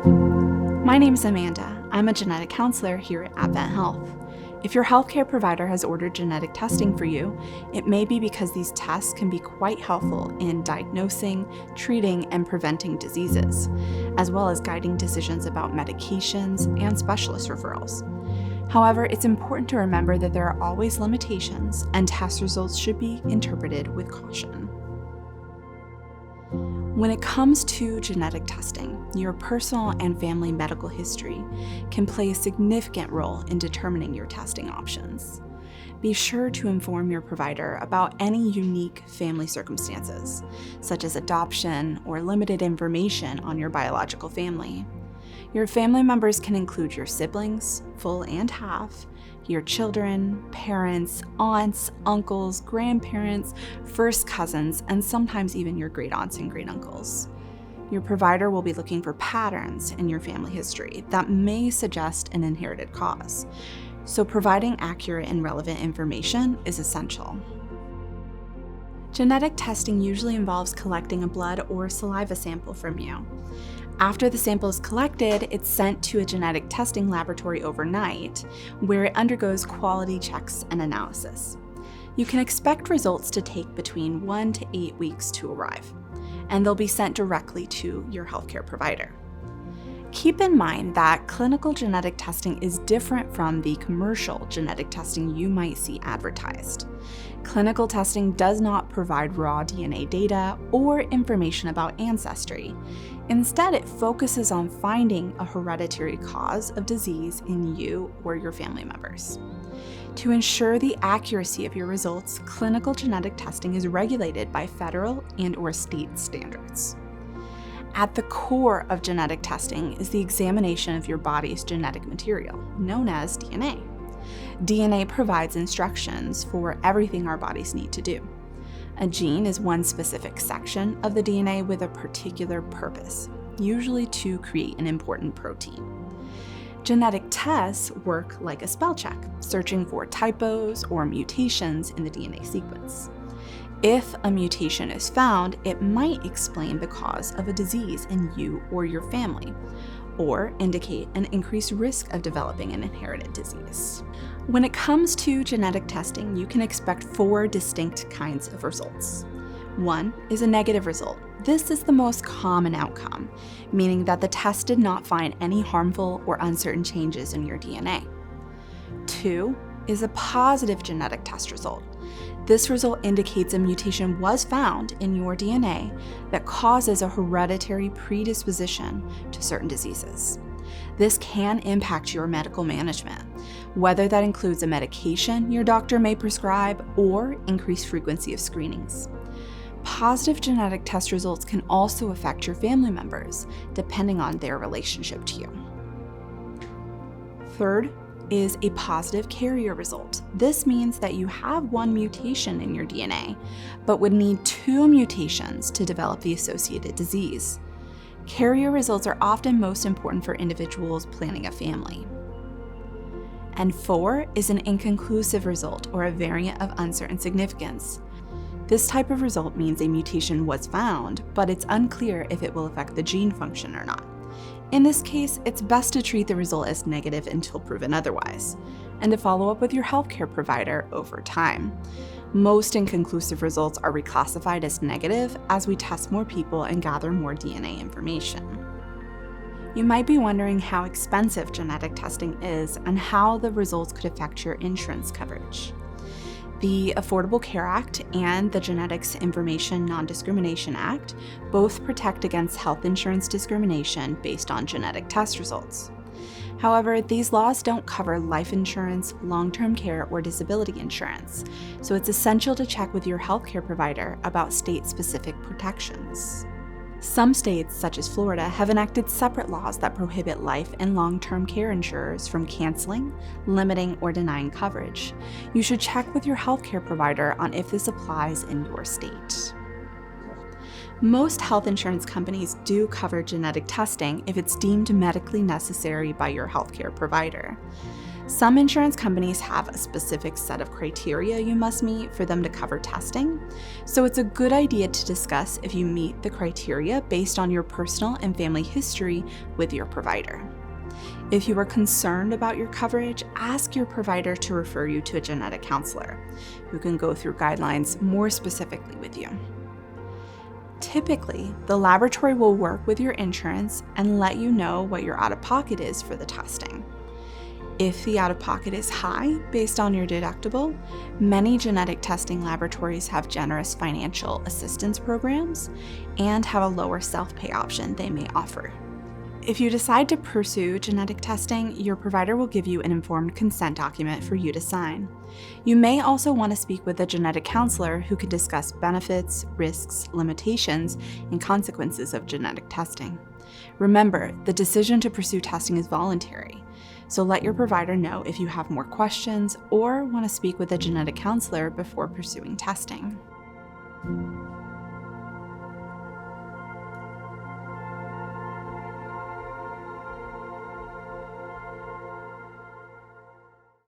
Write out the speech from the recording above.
My name is Amanda. I'm a genetic counselor here at AdventHealth. If your healthcare provider has ordered genetic testing for you, it may be because these tests can be quite helpful in diagnosing, treating, and preventing diseases, as well as guiding decisions about medications and specialist referrals. However, it's important to remember that there are always limitations, and test results should be interpreted with caution. When it comes to genetic testing, your personal and family medical history can play a significant role in determining your testing options. Be sure to inform your provider about any unique family circumstances, such as adoption or limited information on your biological family. Your family members can include your siblings, full and half, your children, parents, aunts, uncles, grandparents, first cousins, and sometimes even your great aunts and great uncles. Your provider will be looking for patterns in your family history that may suggest an inherited cause, so providing accurate and relevant information is essential. Genetic testing usually involves collecting a blood or saliva sample from you. After the sample is collected, it's sent to a genetic testing laboratory overnight, where it undergoes quality checks and analysis. You can expect results to take between 1 to 8 weeks to arrive, and they'll be sent directly to your healthcare provider. Keep in mind that clinical genetic testing is different from the commercial genetic testing you might see advertised. Clinical testing does not provide raw DNA data or information about ancestry. Instead, it focuses on finding a hereditary cause of disease in you or your family members. To ensure the accuracy of your results, clinical genetic testing is regulated by federal and/or state standards. At the core of genetic testing is the examination of your body's genetic material, known as DNA. DNA provides instructions for everything our bodies need to do. A gene is one specific section of the DNA with a particular purpose, usually to create an important protein. Genetic tests work like a spell check, searching for typos or mutations in the DNA sequence. If a mutation is found, it might explain the cause of a disease in you or your family, or indicate an increased risk of developing an inherited disease. When it comes to genetic testing, you can expect 4 distinct kinds of results. 1 is a negative result. This is the most common outcome, meaning that the test did not find any harmful or uncertain changes in your DNA. 2 is a positive genetic test result. This result indicates a mutation was found in your DNA that causes a hereditary predisposition to certain diseases. This can impact your medical management, whether that includes a medication your doctor may prescribe or increased frequency of screenings. Positive genetic test results can also affect your family members, depending on their relationship to you. 3rd is a positive carrier result. This means that you have 1 mutation in your DNA, but would need 2 mutations to develop the associated disease. Carrier results are often most important for individuals planning a family. And 4 is an inconclusive result or a variant of uncertain significance. This type of result means a mutation was found, but it's unclear if it will affect the gene function or not. In this case, it's best to treat the result as negative until proven otherwise, and to follow up with your healthcare provider over time. Most inconclusive results are reclassified as negative as we test more people and gather more DNA information. You might be wondering how expensive genetic testing is and how the results could affect your insurance coverage. The Affordable Care Act and the Genetics Information Non-Discrimination Act both protect against health insurance discrimination based on genetic test results. However, these laws don't cover life insurance, long-term care, or disability insurance, so it's essential to check with your healthcare provider about state-specific protections. Some states, such as Florida, have enacted separate laws that prohibit life and long-term care insurers from canceling, limiting, or denying coverage. You should check with your healthcare provider on if this applies in your state. Most health insurance companies do cover genetic testing if it's deemed medically necessary by your healthcare provider. Some insurance companies have a specific set of criteria you must meet for them to cover testing, so it's a good idea to discuss if you meet the criteria based on your personal and family history with your provider. If you are concerned about your coverage, ask your provider to refer you to a genetic counselor who can go through guidelines more specifically with you. Typically, the laboratory will work with your insurance and let you know what your out-of-pocket is for the testing. If the out-of-pocket is high based on your deductible, many genetic testing laboratories have generous financial assistance programs and have a lower self-pay option they may offer. If you decide to pursue genetic testing, your provider will give you an informed consent document for you to sign. You may also want to speak with a genetic counselor who can discuss benefits, risks, limitations, and consequences of genetic testing. Remember, the decision to pursue testing is voluntary, so let your provider know if you have more questions or want to speak with a genetic counselor before pursuing testing.